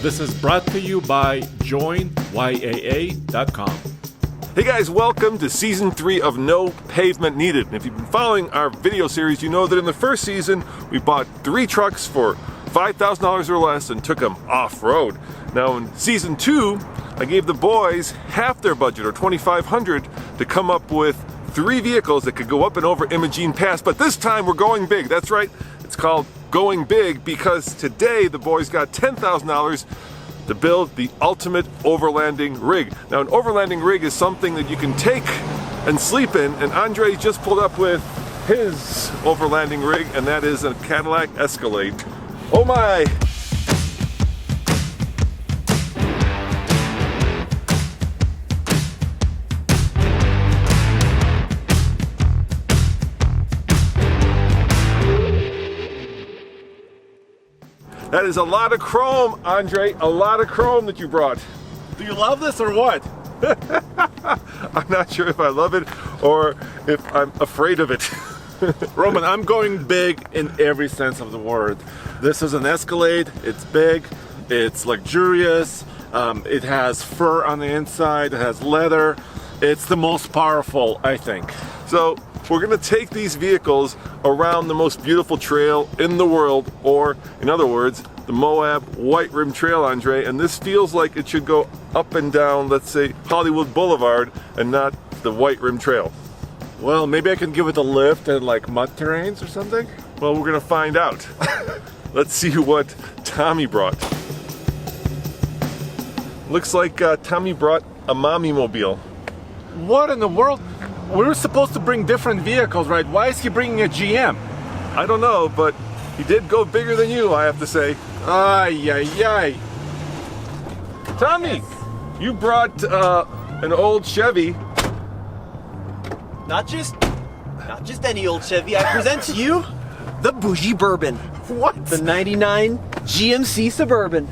This is brought to you by joinyaa.com. Hey guys, welcome to Season 3 of No Pavement Needed. And if you've been following our video series, you know that in the first season, we bought 3 trucks for $5,000 or less and took them off-road. Now in Season 2, I gave the boys half their budget, or $2,500, to come up with 3 vehicles that could go up and over Imogene Pass. But this time we're going big. That's right, it's called Going Big because today the boys got $10,000 to build the ultimate overlanding rig. Now, an overlanding rig is something that you can take and sleep in, and Andre just pulled up with his overlanding rig, and that is a Cadillac Escalade. Oh my! That is a lot of chrome, Andre, a lot of chrome that you brought. Do you love this or what? I'm not sure if I love it or if I'm afraid of it. Roman, I'm going big in every sense of the word. This is an Escalade, it's big, it's luxurious, it has fur on the inside, it has leather. It's the most powerful, I think. So we're gonna take these vehicles around the most beautiful trail in the world, or in other words, the Moab White Rim Trail, Andre, and this feels like it should go up and down, let's say, Hollywood Boulevard and not the White Rim Trail. Well, maybe I can give it a lift in like mud terrains or something? Well, we're gonna find out. Let's see what Tommy brought. Looks like Tommy brought a mommy mobile. What in the world? We were supposed to bring different vehicles, right? Why is he bringing a GM? I don't know, but he did go bigger than you, I have to say. Ay, ay, ay. Tommy, Yes. you brought an old Chevy. Not just any old Chevy. I present to you the Bougie Bourbon. What? The 99 GMC Suburban.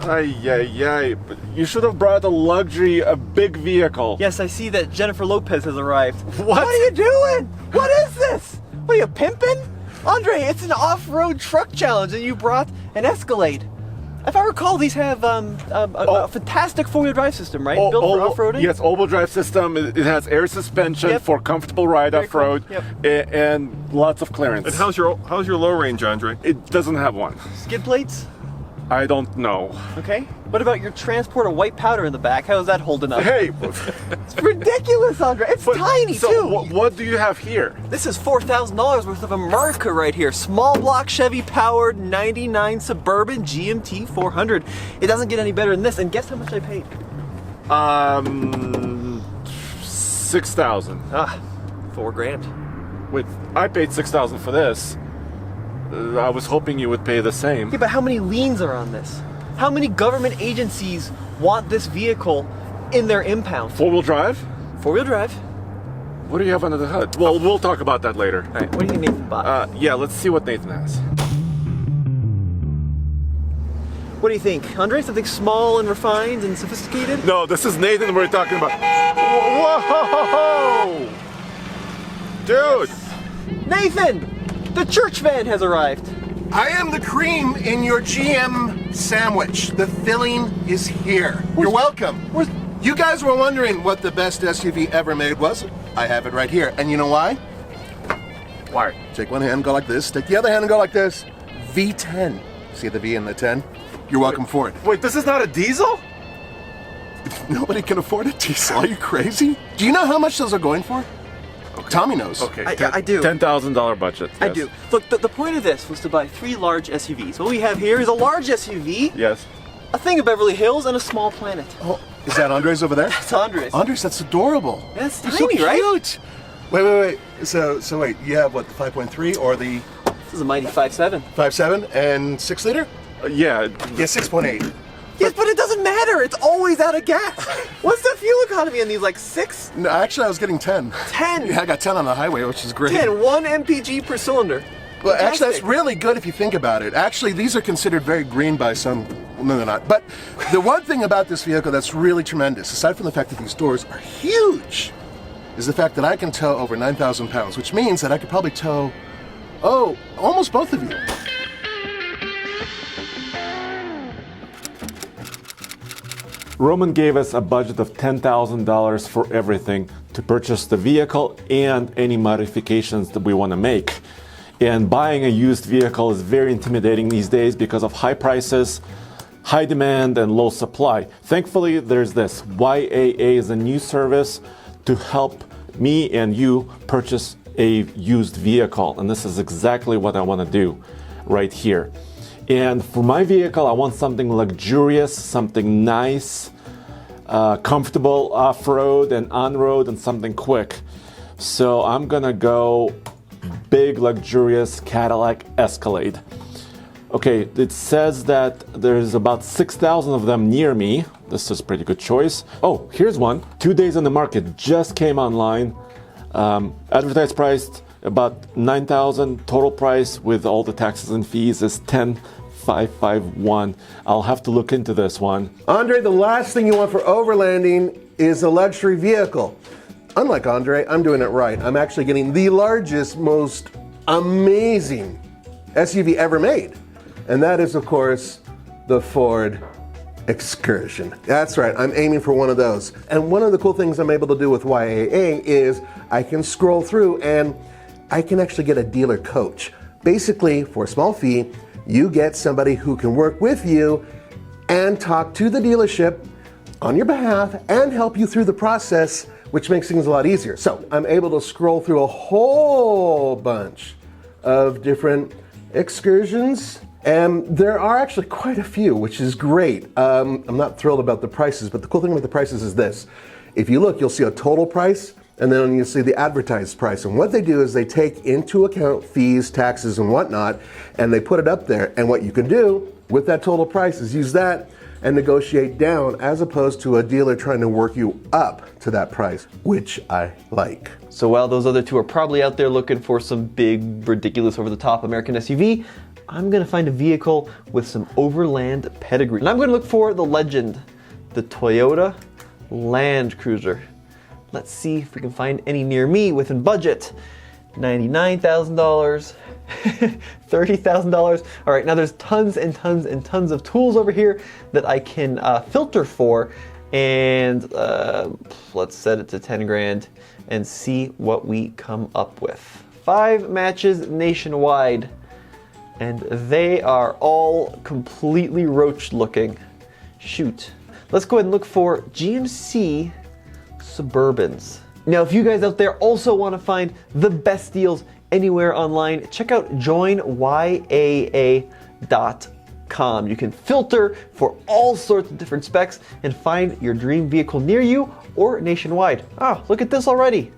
Ay, ay, ay. But you should have brought a big vehicle. Yes, I see that Jennifer Lopez has arrived. What? What are you doing? What is this? What are you, pimping? Andre, it's an off-road truck challenge and you brought an Escalade. If I recall, these have a fantastic four-wheel drive system, right? Built for off-roading? Yes, all-wheel drive system. It has air suspension Yep. for comfortable ride Very off-road, cool. and lots of clearance. And how's your low range, Andre? It doesn't have one. Skid plates? I don't know. Okay. What about your transport of white powder in the back? How is that holding up? Hey, It's ridiculous, Andre. It's tiny, so too. what do you have here? This is $4,000 worth of America right here. Small block Chevy powered 99 Suburban GMT 400. It doesn't get any better than this. And guess how much I paid? $6,000. $4,000. Wait, I paid $6,000 for this. I was hoping you would pay the same. Yeah, but how many liens are on this? How many government agencies want this vehicle in their impound? Four-wheel drive? Four-wheel drive. What do you have under the hood? Well, we'll talk about that later. All right, what do you think Nathan bought? Yeah, let's see what Nathan has. What do you think, Andre? Something small and refined and sophisticated? No, this is Nathan we're talking about. Whoa! Dude! Nathan! The church van has arrived. I am the cream in your GM sandwich. The filling is here. You're welcome. You guys were wondering what the best SUV ever made was. I have it right here. And you know why? Why? Take one hand, go like this. Take the other hand and go like this. V10. See the V and the 10? You're welcome for it. Wait, this is not a diesel? Nobody can afford a diesel. Are you crazy? Do you know how much those are going for? Tommy knows. Okay, I do. $10,000 budget. I yes. do. Look, the point of this was to buy 3 large SUVs. What we have here is a large SUV, Yes. a thing of Beverly Hills, and a small Planet. Oh, is that Andres over there? It's Andres. Andres, that's adorable. That's They're tiny, so right? cute. Wait. So wait, you have what, the 5.3 or the This is a mighty 5.7. 5.7 and 6 liter? Yeah. Yeah, 6.8. Yes, but it doesn't matter. It's always out of gas. What's the fuel economy on these? Like 6? No, actually, I was getting 10. 10? Yeah, I got 10 on the highway, which is great. 10. 1 mpg per cylinder. Well, actually, that's Fantastic. really good if you think about it. Actually, these are considered very green by some. No, they're not. But the one thing about this vehicle that's really tremendous, aside from the fact that these doors are huge, is the fact that I can tow over 9,000 pounds, which means that I could probably tow, almost both of you. Roman gave us a budget of $10,000 for everything to purchase the vehicle and any modifications that we want to make. And buying a used vehicle is very intimidating these days because of high prices, high demand, and low supply. Thankfully, there's this. YAA is a new service to help me and you purchase a used vehicle. And this is exactly what I want to do right here. And for my vehicle, I want something luxurious, something nice, comfortable off-road and on-road, and something quick. So I'm gonna go big, luxurious Cadillac Escalade. Okay, it says that there's about 6,000 of them near me. This is a pretty good choice. Oh, here's one. 2 days on the market, just came online. Advertised price about $9,000. Total price with all the taxes and fees is $10,551. I'll have to look into this one. Andre, the last thing you want for overlanding is a luxury vehicle. Unlike Andre, I'm doing it right. I'm actually getting the largest, most amazing SUV ever made. And that is, of course, the Ford Excursion. That's right, I'm aiming for one of those. And one of the cool things I'm able to do with YAA is I can scroll through and I can actually get a dealer coach. Basically, for a small fee, you get somebody who can work with you and talk to the dealership on your behalf and help you through the process, which makes things a lot easier. So I'm able to scroll through a whole bunch of different Excursions, and there are actually quite a few, which is great. I'm not thrilled about the prices, but the cool thing about the prices is this. If you look, you'll see a total price, and then you'll see the advertised price. And what they do is they take into account fees, taxes, and whatnot, and they put it up there. And what you can do with that total price is use that and negotiate down, as opposed to a dealer trying to work you up to that price, which I like. So while those other two are probably out there looking for some big, ridiculous, over-the-top American SUV, I'm gonna find a vehicle with some overland pedigree. And I'm gonna look for the legend, the Toyota Land Cruiser. Let's see if we can find any near me within budget. $99,000, $30,000. All right, now there's tons and tons and tons of tools over here that I can filter for, and let's set it to 10 grand and see what we come up with. 5 matches nationwide, and they are all completely roach looking. Shoot. Let's go ahead and look for GMC Suburbans. Now, if you guys out there also want to find the best deals anywhere online, check out joinyaa.com. You can filter for all sorts of different specs and find your dream vehicle near you or nationwide. Ah, look at this already.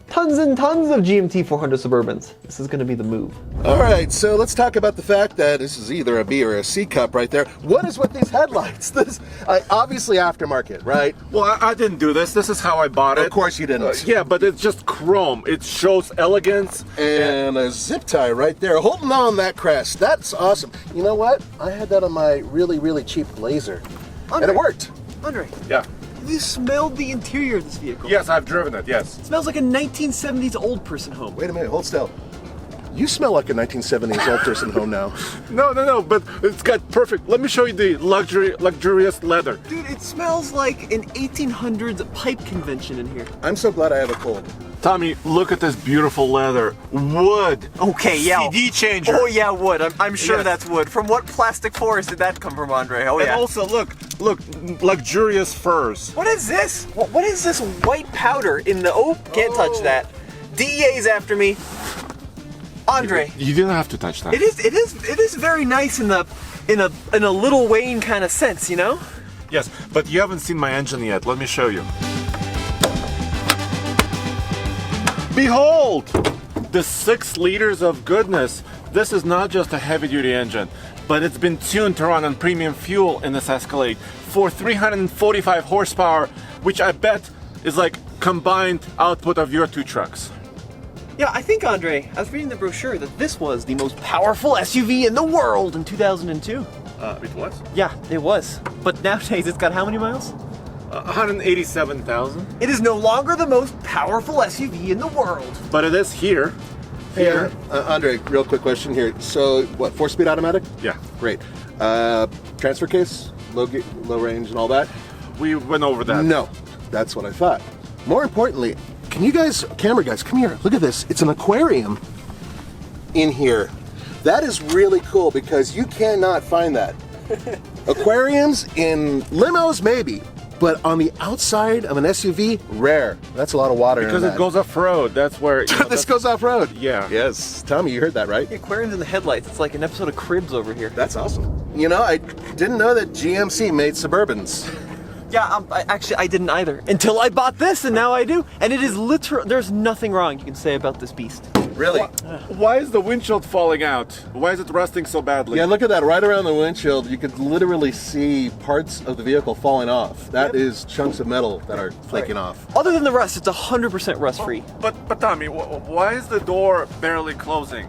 Tons and tons of GMT 400 Suburbans. This is going to be the move. All right, so let's talk about the fact that this is either a B or a C cup right there. What is with these headlights? This obviously aftermarket, right? Well, I didn't do this. This is how I bought it. Of course you didn't. Yeah, but it's just chrome. It shows elegance. And a zip tie right there, holding on that crest. That's awesome. You know what? I had that on my really, really cheap Blazer, and it worked. Andre, Yeah. have you smelled the interior of this vehicle? Yes, I've driven it, yes. It smells like a 1970s old person home. Wait a minute, hold still. You smell like a 1970s old person home now. No, but it's got perfect. Let me show you the luxurious leather. Dude, it smells like an 1800s pipe convention in here. I'm so glad I have a cold. Tommy, look at this beautiful leather. Wood. Okay, yeah. CD changer. Oh yeah, wood. I'm sure Yes. that's wood. From what plastic forest did that come from, Andre? Oh And yeah. also, look, luxurious furs. What is this? What is this white powder in the? Oh, can't touch that. DEA's after me. Andre, You didn't have to touch that. it is very nice in a Little Wayne kind of sense, you know? Yes, but you haven't seen my engine yet. Let me show you. Behold! The 6 liters of goodness. This is not just a heavy-duty engine, but it's been tuned to run on premium fuel in this Escalade for 345 horsepower, which I bet is like combined output of your 2 trucks. Yeah, I think, Andre, I was reading the brochure that this was the most powerful SUV in the world in 2002. It was? Yeah, it was. But nowadays it's got how many miles? 187,000. It is no longer the most powerful SUV in the world. But it is here. Hey, Andre, real quick question here. So, what, 4-speed automatic? Yeah. Great. Transfer case, low range and all that? we went over that. No, that's what I thought. More importantly, can you guys, camera guys, come here. Look at this. It's an aquarium in here. That is really cool because you cannot find that. Aquariums in limos, maybe, but on the outside of an SUV, rare. That's a lot of water Because in it goes off-road. That's where... This goes off-road. Yeah. Yes. Tommy, you heard that, right? The aquarium's in the headlights. It's like an episode of Cribs over here. That's awesome. You know, I didn't know that GMC made Suburbans. Yeah, I didn't either. Until I bought this, and now I do. And it is literal. There's nothing wrong you can say about this beast. Really? Why is the windshield falling out? Why is it rusting so badly? Yeah, look at that. Right around the windshield, you could literally see parts of the vehicle falling off. That is chunks of metal that are flaking off. Other than the rust, it's 100% rust-free. But Tommy, why is the door barely closing?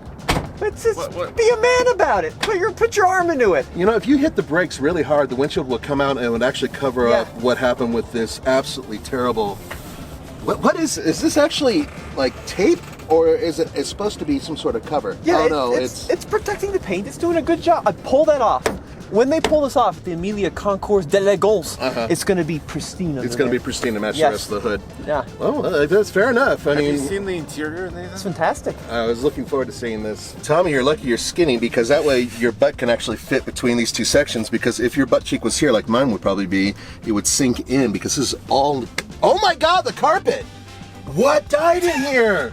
It's just, What? be a man about it. Put your arm into it. You know, if you hit the brakes really hard, the windshield will come out and it would actually cover Yeah. up what happened with this absolutely terrible... What is this actually like tape? Or is it? It's supposed to be some sort of cover. Yeah, oh no, it's protecting the paint. It's doing a good job. I pull that off. When they pull this off, the Amelia Concours d'Elegance, it's going to be pristine. it's going to be pristine to match the Yes. rest of the hood. Yeah, Well, that's fair enough. I Have you mean, seen the interior, Nathan? it's fantastic. I was looking forward to seeing this. Tommy, you're lucky you're skinny because that way your butt can actually fit between these two sections. Because if your butt cheek was here, like mine would probably be, it would sink in because this is all. Oh my God, the carpet! What died in here?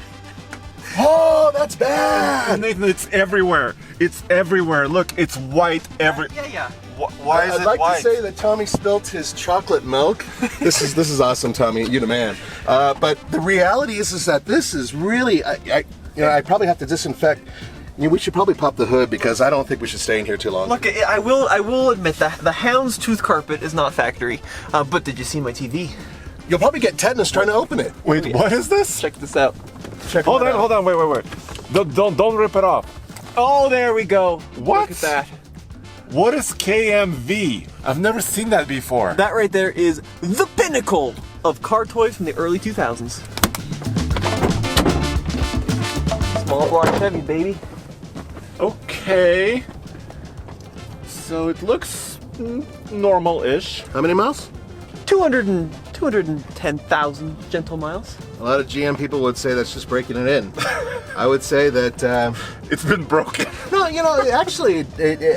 Oh, that's bad. Nathan, it's everywhere. It's everywhere. Look, it's white Yeah. Why is I'd it like white? to say that Tommy spilt his chocolate milk. This is awesome, Tommy. You're the man. But the reality is that this is really, I probably have to disinfect. We should probably pop the hood because I don't think we should stay in here too long. Look, I will admit that the houndstooth carpet is not factory. But did you see my TV? You'll probably get tetanus trying to open it. Wait, what is this? Check this out. Hold on, wait. Don't rip it off. Oh, there we go. What? Look at that. What is KMV? I've never seen that before. That right there is the pinnacle of car toys from the early 2000s. Small block Chevy, baby. Okay. So it looks normal-ish. How many miles? 210,000 gentle miles. A lot of GM people would say that's just breaking it in. I would say that, It's been broken. no, you know, actually,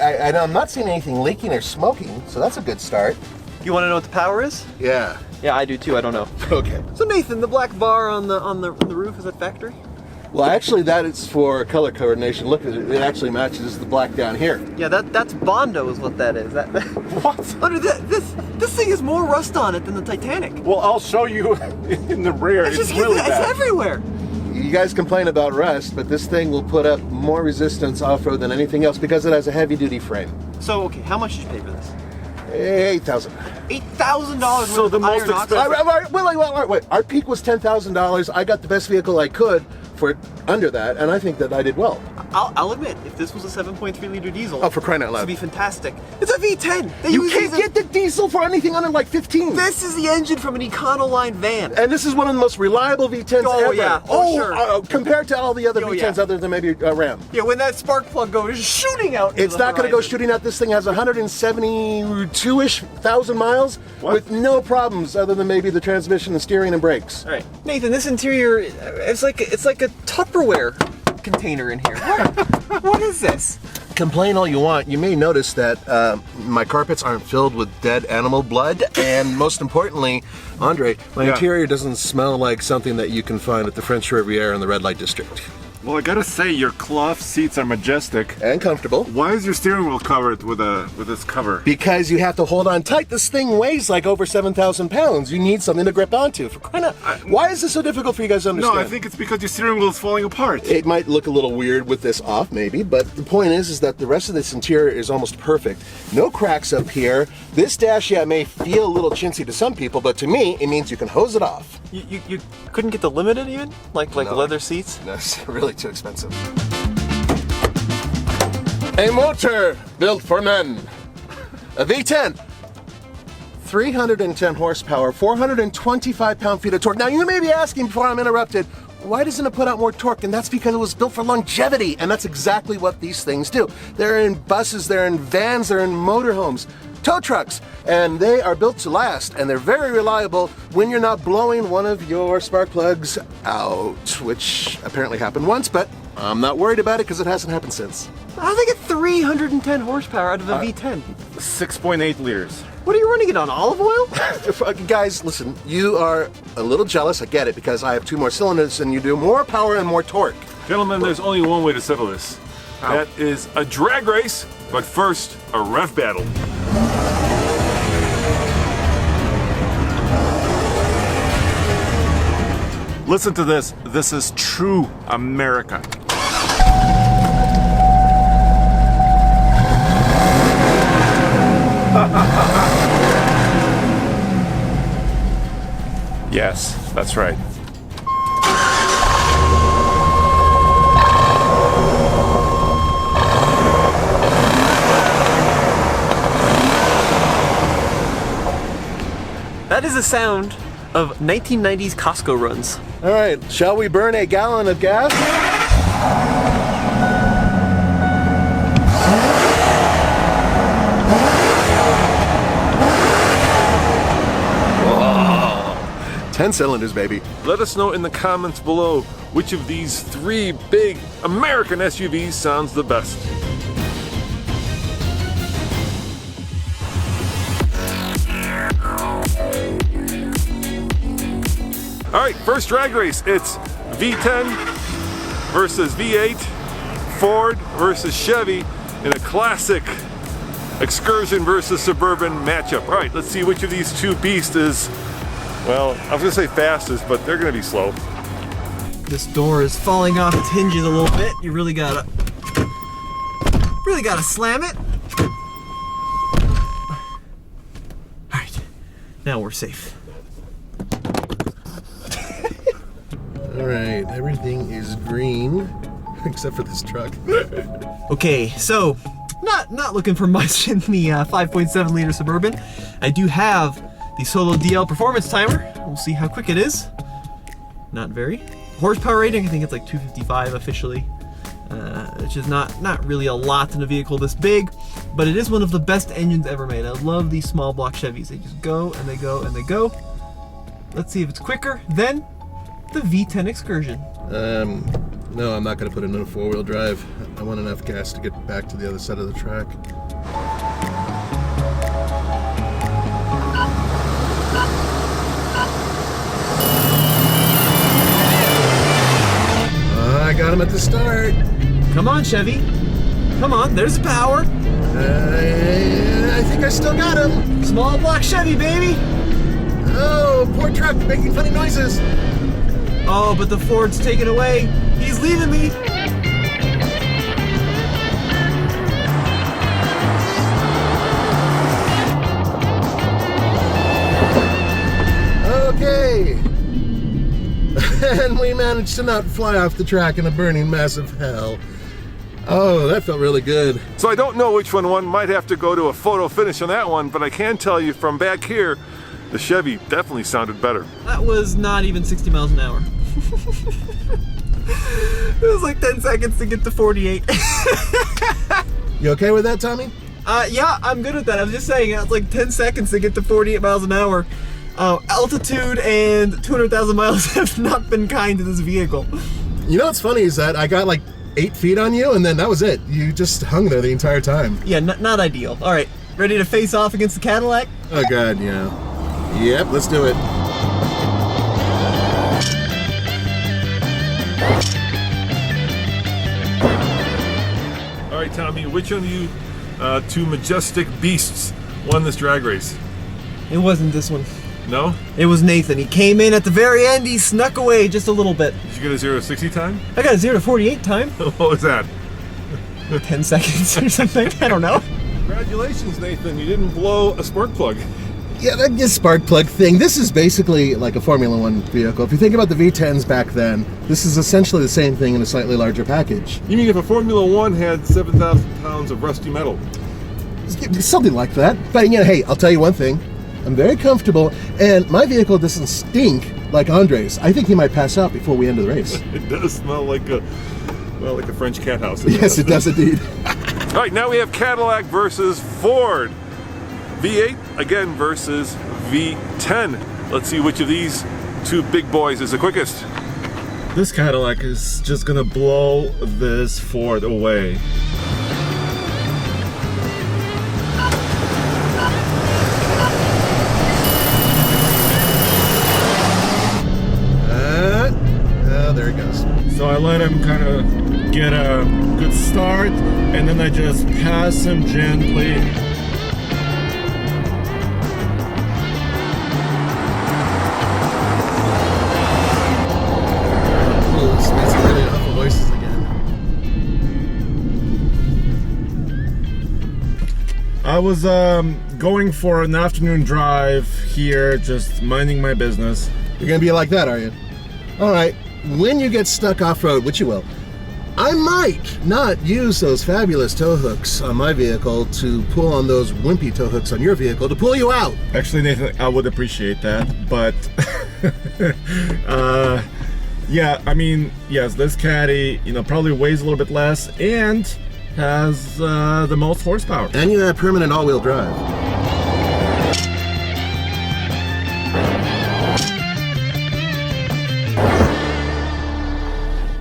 I'm not seeing anything leaking or smoking, so that's a good start. You want to know what the power is? Yeah. Yeah, I do too. I don't know. Okay. So Nathan, the black bar on the roof, is that factory? Well, actually, that is for color coordination. Look, it actually matches the black down here. Yeah, that's Bondo is what that is. What? Under this thing has more rust on it than the Titanic. Well, I'll show you in the rear. It's really it's bad. everywhere. You guys complain about rust, but this thing will put up more resistance off-road than anything else because it has a heavy-duty frame. So, okay, how much did you pay for this? $8,000. $8,000. So the most expensive- Wait. Our peak was $10,000. I got the best vehicle I could for under that, and I think that I did well. I'll admit, if this was a 7.3 liter diesel, Oh, for crying out this would loud. be fantastic. It's a V10. You can't get the diesel for anything under like 15. This is the engine from an Econoline van. And this is one of the most reliable V10s Oh, ever. yeah. Oh, sure. Compared to all the other Oh, V10s yeah. other than maybe Ram. Yeah, when that spark plug goes shooting out. It's not going to go shooting out. This thing has 172-ish thousand miles with no problems other than maybe the transmission, the steering, and brakes. All right, Nathan. This interior, it's like a Tupperware container in here. What is this? Complain all you want. You may notice that my carpets aren't filled with dead animal blood, and most importantly, Andre, my interior doesn't smell like something that you can find at the French Riviera in the red light district. Well, I gotta say, your cloth seats are majestic. And comfortable. Why is your steering wheel covered with this cover? Because you have to hold on tight. This thing weighs like over 7,000 pounds. You need something to grip onto. For crying out. Why is this so difficult for you guys to understand? No, I think it's because your steering wheel is falling apart. It might look a little weird with this off, maybe, but the point is that the rest of this interior is almost perfect. No cracks up here. This dash, may feel a little chintzy to some people, but to me, it means you can hose it off. You couldn't get the limited even? Like leather seats? That's really too expensive. A motor built for men. A V10. 310 horsepower, 425 pound-feet of torque. Now you may be asking before I'm interrupted, why doesn't it put out more torque? And that's because it was built for longevity, and that's exactly what these things do. They're in buses, they're in vans, they're in motorhomes. tow trucks, and they are built to last, and they're very reliable when you're not blowing one of your spark plugs out, which apparently happened once, but I'm not worried about it because it hasn't happened since. How do they get 310 horsepower out of a V10? 6.8 liters. What are you running it on, olive oil? Guys, listen, you are a little jealous, I get it, because I have 2 more cylinders and you do more power and more torque. Gentlemen, there's only one way to settle this. That is a drag race, but first, a rev battle. Listen to this. This is true America. Yes, that's right. That is the sound of 1990s Costco runs. All right, shall we burn a gallon of gas? Whoa. 10 cylinders, baby. Let us know in the comments below which of these 3 big American SUVs sounds the best. All right, first drag race. It's V10 versus V8, Ford versus Chevy in a classic Excursion versus Suburban matchup. All right, let's see which of these 2 beasts is, well, I was gonna say fastest, but they're gonna be slow. This door is falling off its hinges a little bit. You really gotta slam it. All right, now we're safe. All right, everything is green except for this truck. Okay, so not looking for much in the 5.7 liter Suburban. I do have the Solo DL performance timer. We'll see how quick it is. Not very. Horsepower rating, I think it's like 255 officially, which is not really a lot in a vehicle this big, but it is one of the best engines ever made. I love these small block Chevys. They just go and they go and they go. Let's see if it's quicker than the V10 Excursion. No, I'm not going to put it in a 4-wheel drive. I want enough gas to get back to the other side of the track. I got him at the start. Come on, Chevy. Come on, there's the power. I think I still got him. Small block Chevy, baby. Oh, poor truck making funny noises. Oh, but the Ford's taken away. He's leaving me. Okay. And we managed to not fly off the track in a burning mass of hell. Oh, that felt really good. So I don't know which one might have to go to a photo finish on that one, but I can tell you from back here, the Chevy definitely sounded better. That was not even 60 miles an hour. It was like 10 seconds to get to 48. You okay with that, Tommy? Yeah, I'm good with that. I was just saying, it's like 10 seconds to get to 48 miles an hour. Altitude and 200,000 miles have not been kind to this vehicle. You know what's funny is that I got like 8 feet on you, and then that was it. You just hung there the entire time. Yeah, not ideal. All right, ready to face off against the Cadillac? Oh God, yeah. Yep, let's do it. All right, Tommy, which of you 2 majestic beasts won this drag race? It wasn't this one. No? It was Nathan. He came in at the very end. He snuck away just a little bit. Did you get a 0 to 60 time? I got a 0 to 48 time. What was that? 10 seconds or something. I don't know. Congratulations, Nathan. You didn't blow a spark plug. Yeah, that spark plug thing, this is basically like a Formula One vehicle. If you think about the V10s back then, this is essentially the same thing in a slightly larger package. You mean if a Formula One had 7,000 pounds of rusty metal? Something like that. But you know, hey, I'll tell you one thing. I'm very comfortable, and my vehicle doesn't stink like Andre's. I think he might pass out before we end the race. It does smell like a French cat house. Yes, it does indeed. All right, now we have Cadillac versus Ford. V8 again versus V10. Let's see which of these two big boys is the quickest. This Cadillac is just gonna blow this Ford away. There it goes. So I let him kind of get a good start, and then I just pass him gently. Ooh, this makes some really awful voices again. I was going for an afternoon drive here, just minding my business. You're gonna be like that, are you? All right. When you get stuck off-road, which you will, I might not use those fabulous tow hooks on my vehicle to pull on those wimpy tow hooks on your vehicle to pull you out. Actually, Nathan, I would appreciate that, but yeah, I mean, yes, this Caddy, probably weighs a little bit less and has the most horsepower. And you have permanent all-wheel drive.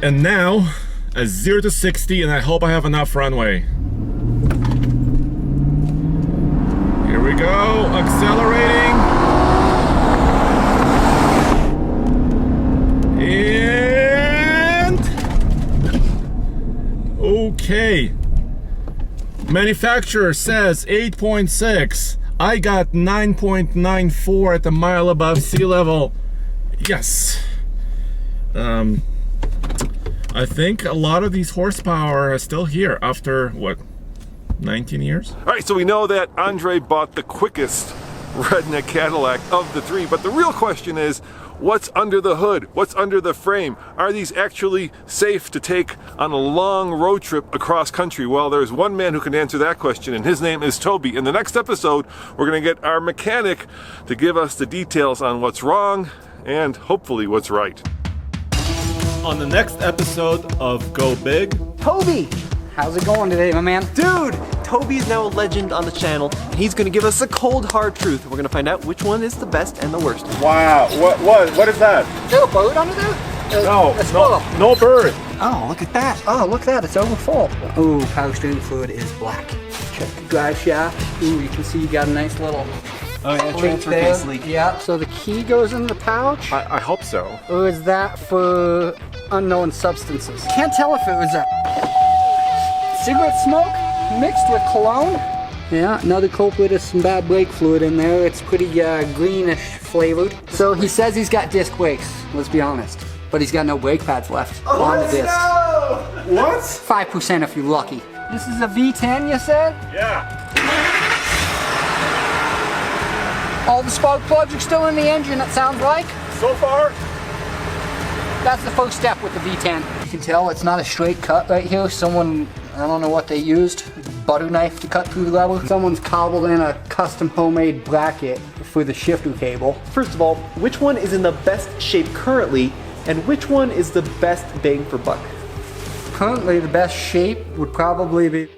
And now, a 0 to 60, and I hope I have enough runway. Here we go, accelerating. And... okay. Manufacturer says 8.6. I got 9.94 at the mile above sea level. Yes. I think a lot of these horsepower are still here after, what, 19 years? All right, so we know that Andre bought the quickest redneck Cadillac of the three, but the real question is, what's under the hood? What's under the frame? Are these actually safe to take on a long road trip across country? Well, there's one man who can answer that question, and his name is Toby. In the next episode, we're gonna get our mechanic to give us the details on what's wrong and hopefully what's right. On the next episode of Go Big, Toby! How's it going today, my man? Dude! Toby is now a legend on the channel, and he's gonna give us the cold, hard truth. We're gonna find out which one is the best and the worst. wow, what is that? Is there a bird under there? No bird. Oh, look at that. Oh, look at that. It's overfull. Ooh, power steering fluid is black. Check the drive shaft. Ooh, you can see you got a nice little Oh yeah, leak transfer there. case leak. Yeah, so the key goes in the pouch? I hope so. Or is that for unknown substances? Can't tell if it was a cigarette smoke mixed with cologne. Yeah, another culprit is some bad brake fluid in there. It's pretty greenish flavored. So he says he's got disc brakes, let's be honest. But he's got no brake pads left on the disc. No! What? 5% if you're lucky. This is a V10, you said? Yeah. All the spark plugs are still in the engine, it sounds like. So far, That's the first step with the V10. You can tell it's not a straight cut right here. Someone, I don't know what they used, butter knife to cut through the rubber. Someone's cobbled in a custom homemade bracket for the shifter cable. First of all, which one is in the best shape currently, and which one is the best bang for buck? Currently, the best shape would probably be